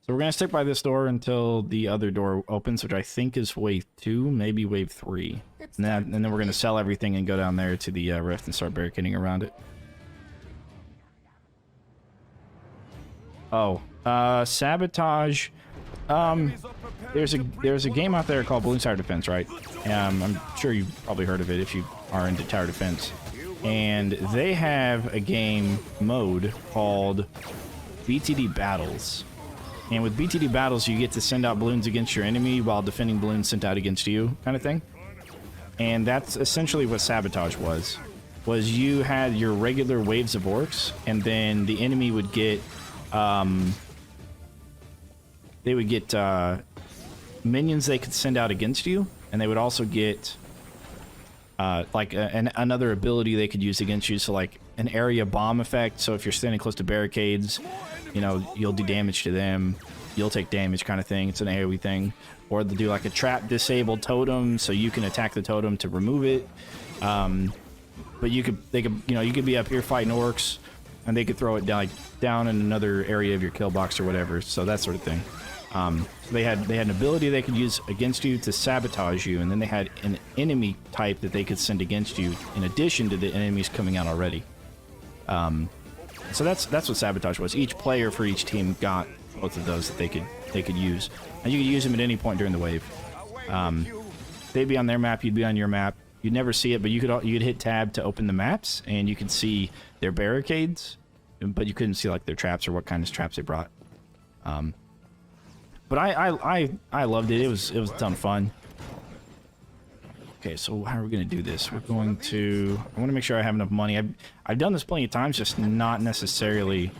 So we're going to stick by this door until the other door opens, which I think is wave 2, maybe wave 3. And then we're going to sell everything and go down there to the rift and start barricading around it. Oh, sabotage. There's a game out there called Balloon Tower Defense, right? I'm sure you've probably heard of it if you are into tower defense. And they have a game mode called BTD Battles. And with BTD Battles, you get to send out balloons against your enemy while defending balloons sent out against you, kind of thing. And that's essentially what Sabotage was you had your regular waves of orcs, and then the enemy would get, they would get minions they could send out against you, and they would also get like another ability they could use against you, so like an area bomb effect. So if you're standing close to barricades, you know, you'll do damage to them, you'll take damage, kind of thing. It's an AoE thing. Or they'll do like a trap disabled totem, so you can attack the totem to remove it. But you could be up here fighting orcs, and they could throw it down in another area of your kill box or whatever. So that sort of thing. So they had an ability they could use against you to sabotage you, and then they had an enemy type that they could send against you in addition to the enemies coming out already. So that's what sabotage was. Each player for each team got both of those that they could use, and you could use them at any point during the wave. They'd be on their map, you'd be on your map. You'd never see it, but you'd hit tab to open the maps, and you could see their barricades, but you couldn't see like their traps or what kind of traps they brought. But I loved it. It was a ton of fun. Okay, so how are we going to do this? We're going to... I want to make sure I have enough money. I've done this plenty of times, just not necessarily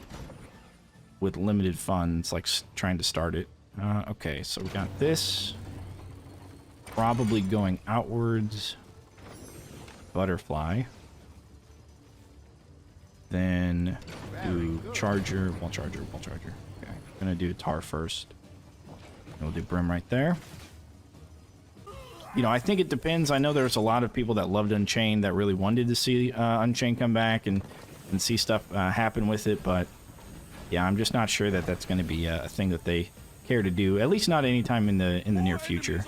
with limited funds, like trying to start it. Okay, so we got this. Probably going outwards. Butterfly. Then do charger, wall charger, wall charger. Okay, I'm going to do tar first. We'll do brim right there. You know, I think it depends. I know there's a lot of people that loved Unchained that really wanted to see Unchained come back and see stuff happen with it, but yeah, I'm just not sure that that's going to be a thing that they care to do, at least not anytime in the near future.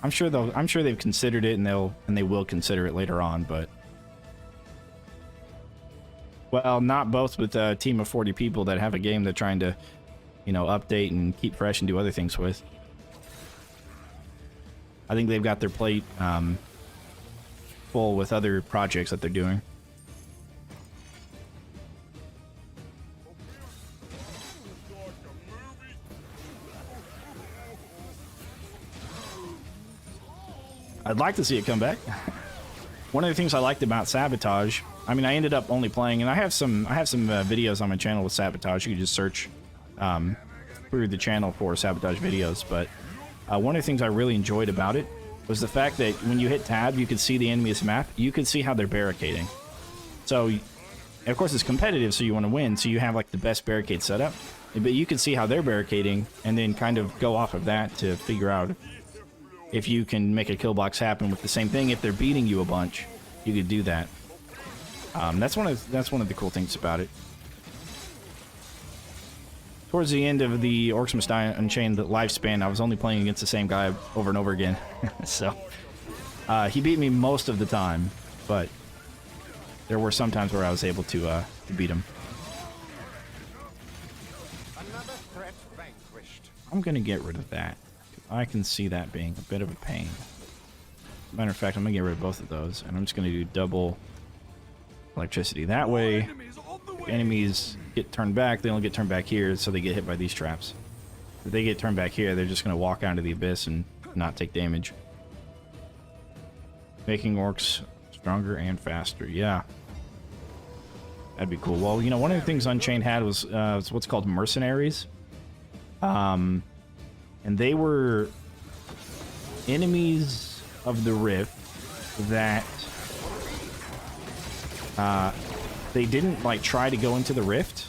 I'm sure they've considered it, and they will consider it later on, but well, not both with a team of 40 people that have a game they're trying to, you know, update and keep fresh and do other things with. I think they've got their plate full with other projects that they're doing. I'd like to see it come back. One of the things I liked about Sabotage, I mean, I ended up only playing, and I have some videos on my channel with Sabotage. You can just search through the channel for Sabotage videos, but one of the things I really enjoyed about it was the fact that when you hit tab, you could see the enemy's map. You could see how they're barricading. So, of course, it's competitive, so you want to win, so you have like the best barricade setup. But you can see how they're barricading, and then kind of go off of that to figure out if you can make a kill box happen with the same thing. If they're beating you a bunch, you could do that. That's one of the cool things about it. Towards the end of the Orcs Must Die Unchained lifespan, I was only playing against the same guy over and over again. So he beat me most of the time, but there were some times where I was able to beat him. Another threat vanquished. I'm gonna get rid of that. I can see that being a bit of a pain. Matter of fact, I'm gonna get rid of both of those, and I'm just gonna do double electricity. That way, if enemies get turned back, they only get turned back here, so they get hit by these traps. If they get turned back here, they're just gonna walk out into the abyss and not take damage. Making orcs stronger and faster, yeah. That'd be cool. Well, you know, one of the things Unchained had was what's called mercenaries. And they were enemies of the Rift that they didn't like try to go into the Rift.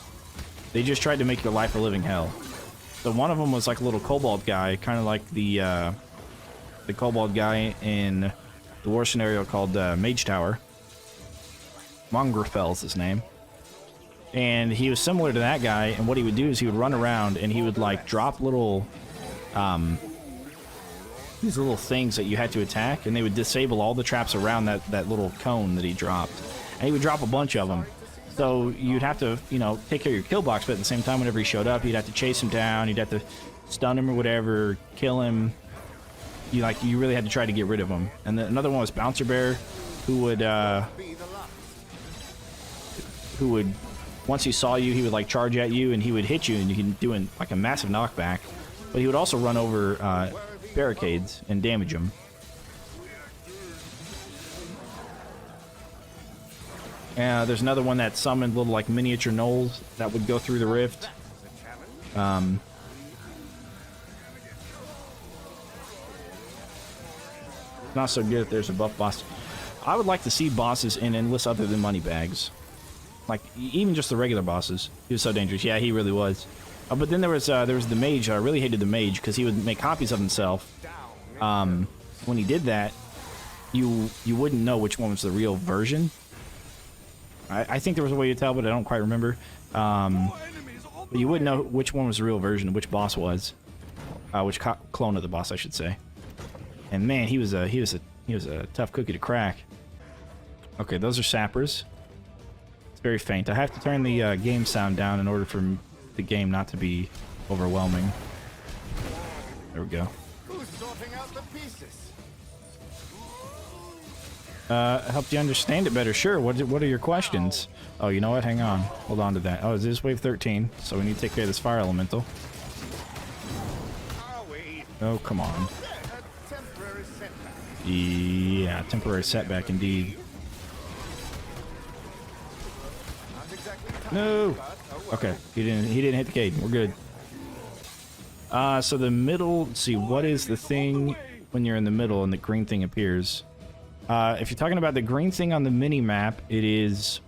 They just tried to make your life a living hell. So one of them was like a little kobold guy, kind of like the kobold guy in the war scenario called Mage Tower. Mongrelfell's his name. And he was similar to that guy, and what he would do is he would run around and he would like drop little these little things that you had to attack, and they would disable all the traps around that little cone that he dropped. And he would drop a bunch of them. So you'd have to, you know, take care of your kill box, but at the same time, whenever he showed up, you'd have to chase him down, you'd have to stun him or whatever, kill him. You really had to try to get rid of him. And then another one was Bouncer Bear, who would once he saw you, he would like charge at you and he would hit you, and you can do like a massive knockback. But he would also run over barricades and damage them. There's another one that summoned little like miniature gnolls that would go through the rift. Not so good if there's a buff boss. I would like to see bosses in Endless other than Moneybags. Like, even just the regular bosses. He was so dangerous. Yeah, he really was. But then there was the mage. I really hated the mage because he would make copies of himself. When he did that, you wouldn't know which one was the real version. I think there was a way to tell, but I don't quite remember. But you wouldn't know which one was the real version, which boss was, which clone of the boss, I should say. And man, he was a tough cookie to crack. Okay, those are sappers. It's very faint. I have to turn the game sound down in order for the game not to be overwhelming. There we go. Who's sorting out the pieces? Helped you understand it better. Sure. What are your questions? Oh, you know what? Hang on. Hold on to that. Oh, is this wave 13? So we need to take care of this fire elemental. Are we? Oh, come on. A temporary setback. Yeah, temporary setback indeed. Not exactly time, No. but, oh well. Okay, he didn't hit the gate. We're good. So the middle. Let's see, what is the thing when you're in the middle and the green thing appears? If you're talking about the green thing on the mini map, it is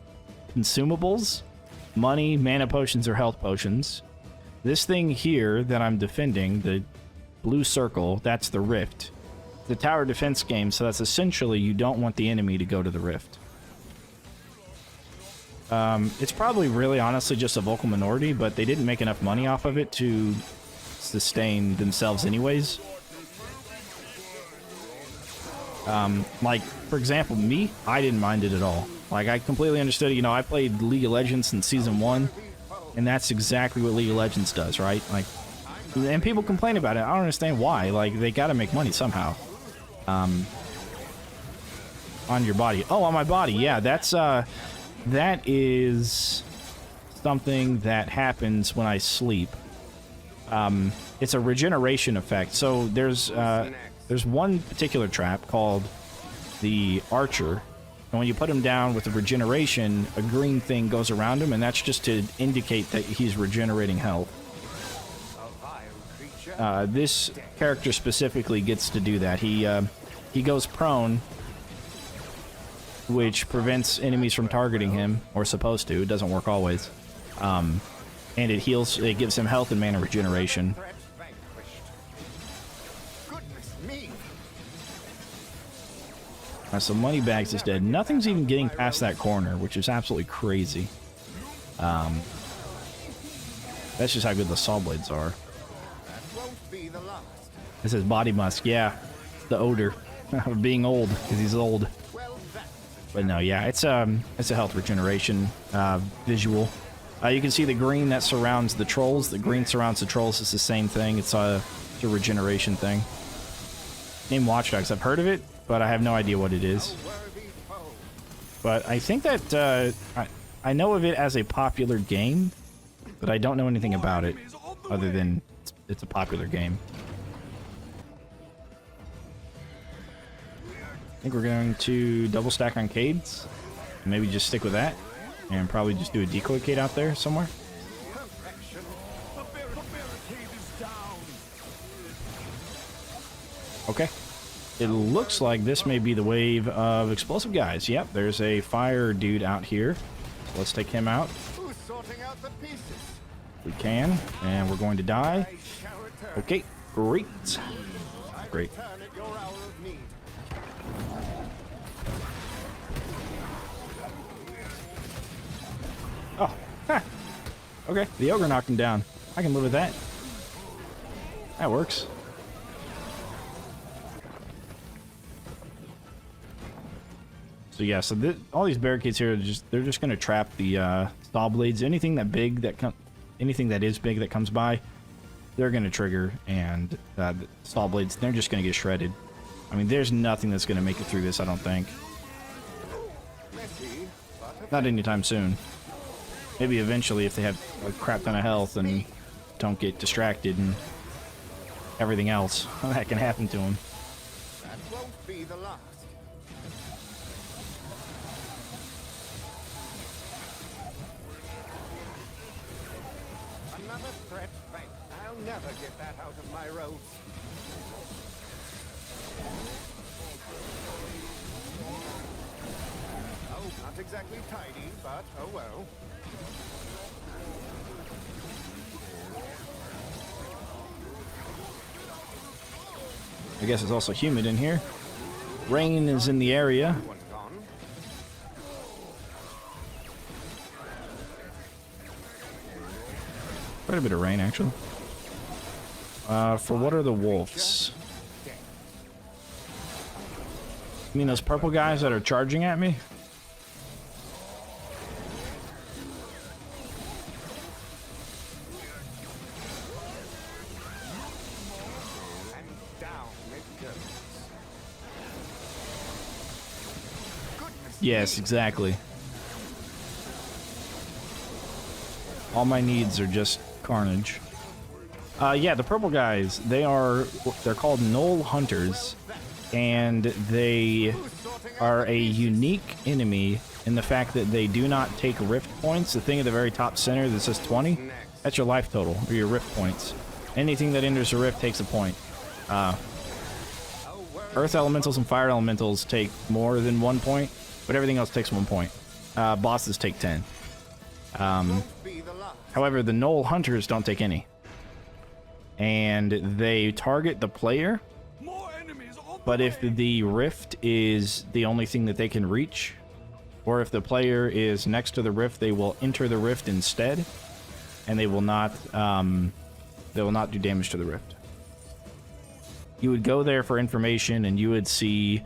consumables, money, mana potions, or health potions. This thing here that I'm defending, the blue circle, that's the rift. The tower defense game, so that's essentially you don't want the enemy to go to the rift. It's probably really honestly just a vocal minority, but they didn't make enough money off of it to sustain themselves anyways. Like, for example, me, I didn't mind it at all. Like, I completely understood it. You know, I played League of Legends in Season 1, and that's exactly what League of Legends does, right? Like, and people complain about it. I don't understand why. Like, they gotta make money somehow. On your body. Oh, on my body. Yeah, that is something that happens when I sleep. It's a regeneration effect. So there's one particular trap called the Archer, and when you put him down with the regeneration, a green thing goes around him, and that's just to indicate that he's regenerating health. This character specifically gets to do that. He goes prone, which prevents enemies from targeting him, or supposed to. It doesn't work always. And it heals. It gives him health and mana regeneration. Threat vanquished. Goodness me. So Moneybags is dead. Nothing's even getting past that corner, which is absolutely crazy. That's just how good the saw blades are. That won't be the last. It says body musk. Yeah, the odor of being old, because he's old. Well, that. But no, yeah, it's a health regeneration visual. You can see the green that surrounds the trolls. The green surrounds the trolls. It's the same thing. It's a regeneration thing. Name Watch Dogs. I've heard of it, but I have no idea what it is. Worthy foe. But I think that I know of it as a popular game, but I don't know anything about it other than it's a popular game. I think we're going to double stack on Cades. Maybe just stick with that. And probably just do a decoy Cade out there somewhere. Perfection. Okay. It looks like this may be the wave of explosive guys. Yep, there's a fire dude out here. So let's take him out. Who's sorting out the pieces? We can. And we're going to die. I shall return. Okay, great. I Great. return at your hour of need. Oh, ha. Okay, the ogre knocked him down. I can live with that. That works. So yeah, so all these barricades here are they're just gonna trap the saw blades. Anything that is big that comes by, they're gonna trigger, and the saw blades, they're just gonna get shredded. I mean, there's nothing that's gonna make it through this, I don't think. Not anytime soon. Maybe eventually if they have a crap ton of health and don't get distracted and everything else that can happen to them. That won't be the last. Another threat bank. I'll never get that out of my roads. Oh, not exactly tidy, but oh well. I guess it's also humid in here. Rain is in the area. One gone. Quite a bit of rain, actually. For what are the wolves? You mean those purple guys that are charging at me? And down it goes. Goodness. Yes, exactly. All my needs are just carnage. Yeah, the purple guys, they're called Knoll Hunters, and they are a unique enemy in the fact that they do not take rift points. The thing at the very top center that says 20, that's your life total, or your rift points. Anything that enters a rift takes a point. Earth elementals and fire elementals take more than 1 point, but everything else takes 1 point. Bosses take 10. However, the Knoll Hunters don't take any. And they target the player, but if the rift is the only thing that they can reach, or if the player is next to the rift, they will enter the rift instead, and they will not do damage to the rift. You would go there for information, and you would see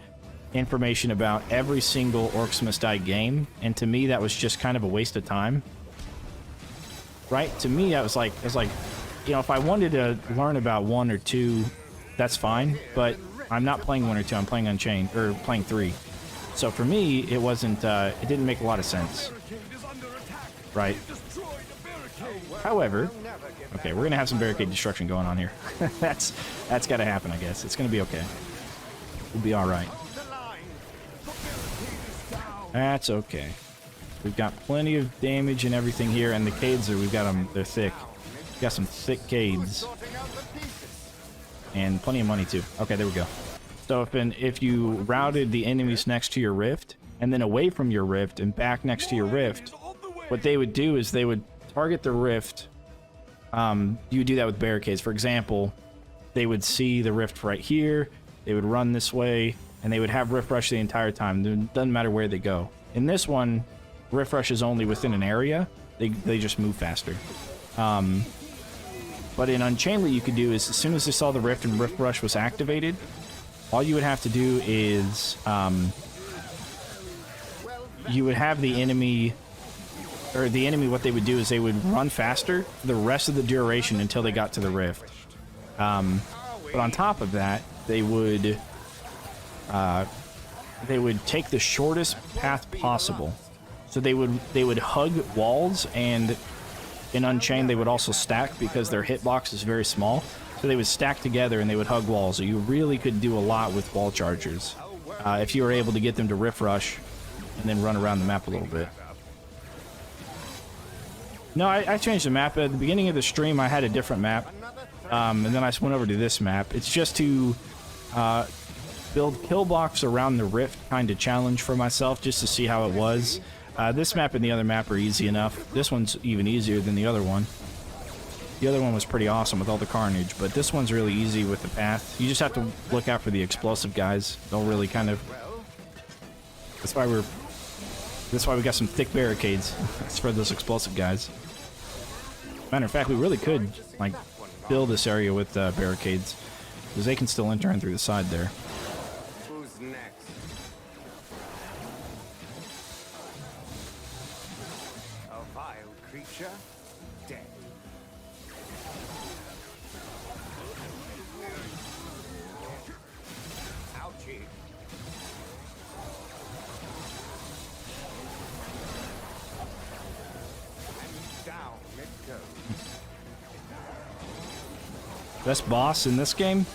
information about every single Orcs Must Die game, and to me that was just kind of a waste of time. Right? To me, that was like, you know, if I wanted to learn about 1 or 2, that's fine, but I'm not playing 1 or 2, I'm playing Unchained, or playing 3. So for me, it wasn't, it didn't make a lot of sense. Right? However, okay, we're gonna have some barricade destruction going on here. That's gotta happen, I guess. It's gonna be okay. We'll be alright. That's okay. We've got plenty of damage and everything here, and the cades we've got them, they're thick. We've got some thick cades. And plenty of money too. Okay, there we go. So if you routed the enemies next to your rift, and then away from your rift, and back next to your rift, what they would do is they would target the rift. You would do that with barricades. For example, they would see the rift right here, they would run this way, and they would have rift rush the entire time. It doesn't matter where they go. In this one, rift rush is only within an area. They just move faster. But in Unchained, what you could do is, as soon as they saw the rift and rift rush was activated, all you would have to do is you would have the enemy, or the enemy, what they would do is they would run faster for the rest of the duration until they got to the rift. But on top of that, they would take the shortest path possible. So they would hug walls, and in Unchained they would also stack because their hitbox is very small. So they would stack together and they would hug walls. So you really could do a lot with wall chargers if you were able to get them to rift rush and then run around the map a little bit. No, I changed the map. At the beginning of the stream I had a different map, and then I went over to this map. It's just to build kill blocks around the rift kind of challenge for myself, just to see how it was. This map and the other map are easy enough. This one's even easier than the other one. The other one was pretty awesome with all the carnage, but this one's really easy with the path. You just have to look out for the explosive guys. They'll really kind of... That's why we got some thick barricades. That's for those explosive guys. Matter of fact, we really could like fill this area with barricades, because they can still enter in through the side there. Who's next? A vile creature, dead. Ouchie. And down it goes. Best boss in this game?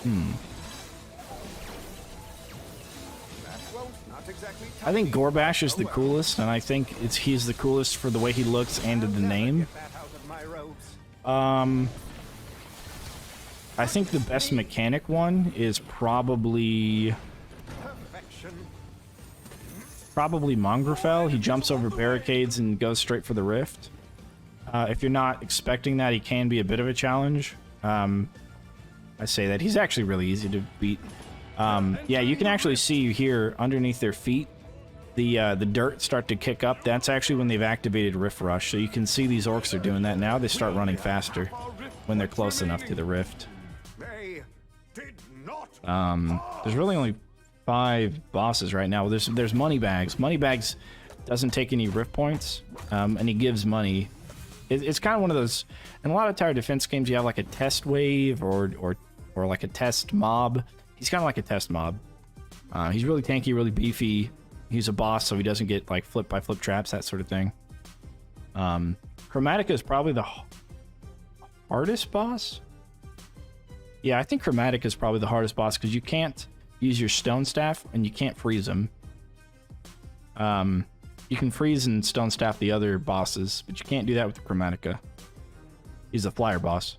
That won't, not exactly I think Gorbash is the coolest, and I think he's the coolest for the way he looks and the name. Get that out of my robes. I think the best mechanic one is probably Perfection. Mongrafel. He jumps over barricades and goes straight for the rift. If you're not expecting that, he can be a bit of a challenge. I say that. He's actually really easy to beat. Yeah, you can actually see here underneath their feet, the dirt start to kick up. That's actually when they've activated Rift Rush. So you can see these orcs are doing that now. They start running faster when they're close enough to the rift. They did not. There's really only 5 bosses right now. There's Moneybags. Moneybags doesn't take any rift points, and he gives money. It's kind of one of those. In a lot of tower defense games, you have like a test wave or like a test mob. He's kind of like a test mob. He's really tanky, really beefy. He's a boss, so he doesn't get like flip by flip traps, that sort of thing. Chromatica is probably the hardest boss. Yeah, I think Chromatica is probably the hardest boss because you can't use your stone staff and you can't freeze him. You can freeze and stone staff the other bosses, but you can't do that with the Chromatica. He's the flyer boss.